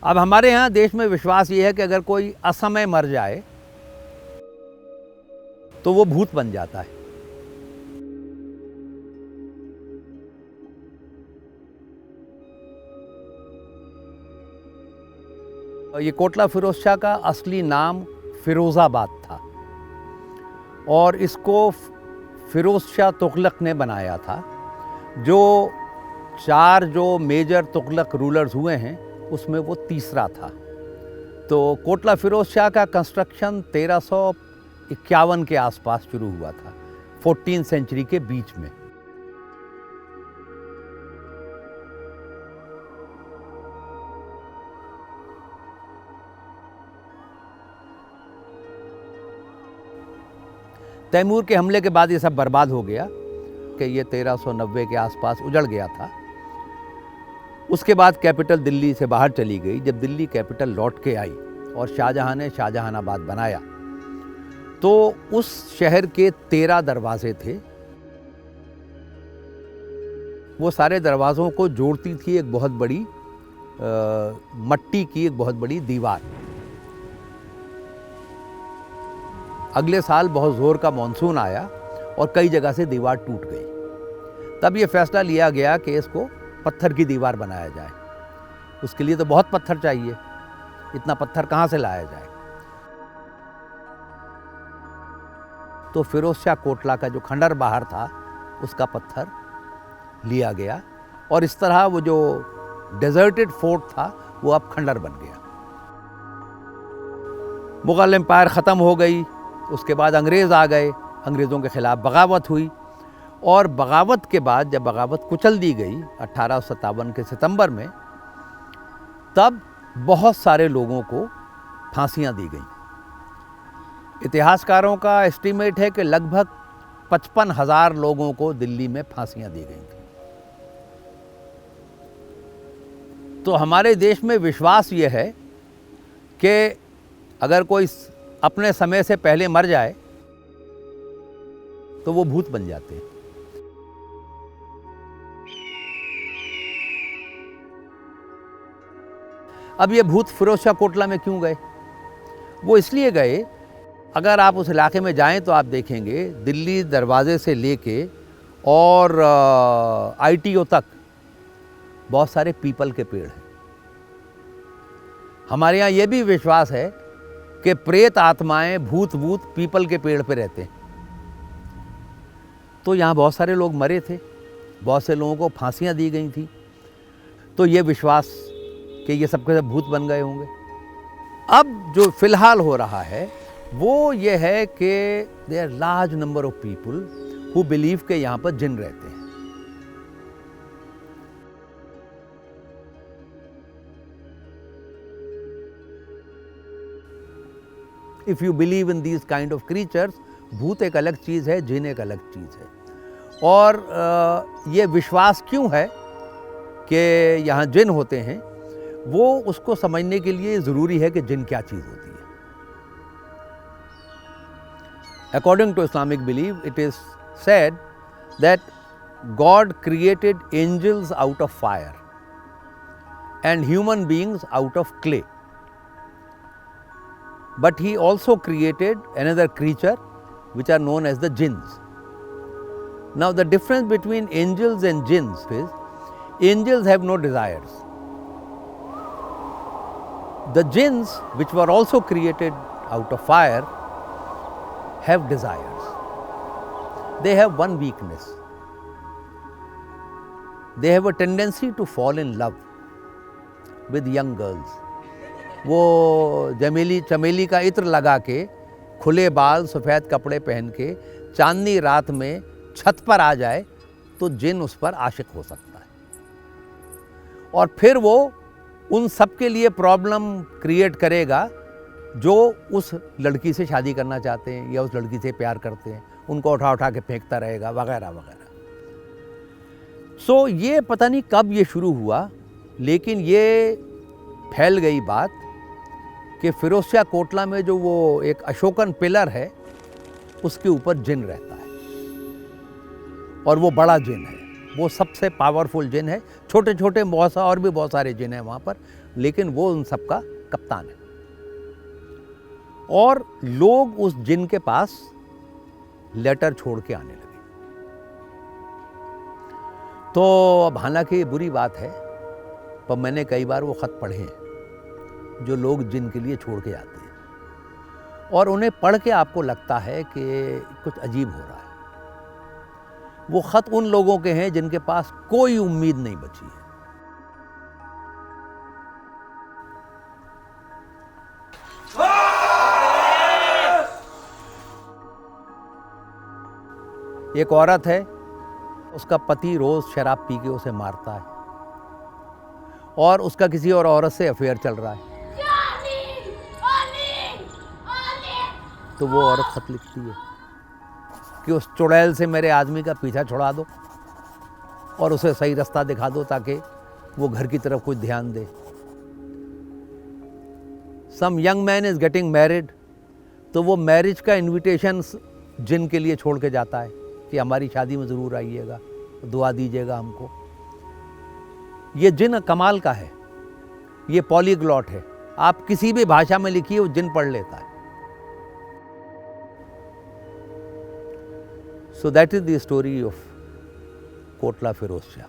अब हमारे यहाँ देश में विश्वास ये है कि अगर कोई असमय मर जाए तो वो भूत बन जाता है। ये कोटला फिरोज शाह का असली नाम फिरोज़ाबाद था और इसको फिरोज शाह तुगलक ने बनाया था। जो 4 मेजर तुगलक रूलर्स हुए हैं उसमें वो तीसरा था। तो कोटला फिरोज शाह का कंस्ट्रक्शन 1351 के आसपास शुरू हुआ था, 14th सेंचुरी के बीच में। तैमूर के हमले के बाद ये सब बर्बाद हो गया कि ये 1390 के आसपास उजड़ गया था। उसके बाद कैपिटल दिल्ली से बाहर चली गई। जब दिल्ली कैपिटल लौट के आई और शाहजहां ने शाहजहानाबाद बनाया तो उस शहर के 13 दरवाजे थे। वो सारे दरवाज़ों को जोड़ती थी एक बहुत बड़ी मट्टी की एक बहुत बड़ी दीवार। अगले साल बहुत ज़ोर का मानसून आया और कई जगह से दीवार टूट गई। तब ये फैसला लिया गया कि इसको पत्थर की दीवार बनाया जाए। उसके लिए तो बहुत पत्थर चाहिए, इतना पत्थर कहाँ से लाया जाए। तो फिरोज शाह कोटला का जो खंडर बाहर था उसका पत्थर लिया गया और इस तरह वो जो डेजर्टेड फोर्ट था वो अब खंडर बन गया। मुगल एम्पायर ख़त्म हो गई। उसके बाद अंग्रेज़ आ गए, अंग्रेज़ों के ख़िलाफ़ बगावत हुई और बगावत के बाद जब बगावत कुचल दी गई 1857 के सितंबर में, तब बहुत सारे लोगों को फांसियां दी गई। इतिहासकारों का एस्टीमेट है कि लगभग 55,000 लोगों को दिल्ली में फांसियां दी गई थी। तो हमारे देश में विश्वास ये है कि अगर कोई अपने समय से पहले मर जाए तो वो भूत बन जाते हैं। अब ये भूत फिरोज शाह कोटला में क्यों गए? वो इसलिए गए, अगर आप उस इलाके में जाएं तो आप देखेंगे दिल्ली दरवाजे से लेके और ITO तक बहुत सारे पीपल के पेड़ हैं। हमारे यहाँ ये भी विश्वास है कि प्रेत आत्माएं भूत पीपल के पेड़ पे रहते हैं। तो यहाँ बहुत सारे लोग मरे थे, बहुत से लोगों को फांसियाँ दी गई थी। तो ये विश्वास कि ये सब के सब भूत बन गए होंगे। अब जो फिलहाल हो रहा है वो ये है कि there large number of people who believe के यहाँ पर जिन रहते हैं। If you believe in these kind of creatures, भूत एक अलग चीज़ है, जिन एक अलग चीज़ है। और ये विश्वास क्यों है कि यहाँ जिन होते हैं, वो उसको समझने के लिए ज़रूरी है कि जिन क्या चीज़ होती है। According to Islamic believe, it is said that God created angels out of fire and human beings out of clay, but he also created another creature which are known as the jinns. Now the difference between angels and jinns is angels have no desires. The jinns, which were also created out of fire, have desires. They have one weakness. They have a tendency to fall in love with young girls. वो चमेली का इत्र लगा के, खुले बाल, सफ़ेद कपड़े पहन के चांदनी रात में छत पर आ जाए तो जिन उस पर आशिक हो सकता है और फिर वो उन सब के लिए प्रॉब्लम क्रिएट करेगा जो उस लड़की से शादी करना चाहते हैं या उस लड़की से प्यार करते हैं। उनको उठा के फेंकता रहेगा वगैरह वगैरह। सो ये पता नहीं कब ये शुरू हुआ, लेकिन ये फैल गई बात कि फिरोज शाह कोटला में जो वो एक अशोकन पिलर है उसके ऊपर जिन रहता है और वो बड़ा जिन है, वो सबसे पावरफुल जिन है। छोटे छोटे और भी बहुत सारे जिन हैं वहाँ पर, लेकिन वो उन सबका कप्तान है। और लोग उस जिन के पास लेटर छोड़ के आने लगे। तो अब हालांकि ये बुरी बात है, पर मैंने कई बार वो खत पढ़े हैं जो लोग जिन के लिए छोड़ के आते हैं, और उन्हें पढ़ के आपको लगता है कि कुछ अजीब हो रहा है। वो खत उन लोगों के हैं जिनके पास कोई उम्मीद नहीं बची है। एक औरत है, उसका पति रोज शराब पी के उसे मारता है और उसका किसी और औरत से अफेयर चल रहा है। तो वो औरत खत लिखती है कि उस चुड़ैल से मेरे आदमी का पीछा छुड़ा दो और उसे सही रास्ता दिखा दो ताकि वो घर की तरफ कुछ ध्यान दे। Some young man is getting married, तो वो मैरिज का इनविटेशन जिन के लिए छोड़ के जाता है कि हमारी शादी में ज़रूर आइएगा, दुआ दीजिएगा हमको। ये जिन कमाल का है, ये पॉलीग्लॉट है। आप किसी भी भाषा में लिखिए वो जिन पढ़ लेता है। So that is the story of Kotla Feroz Shah.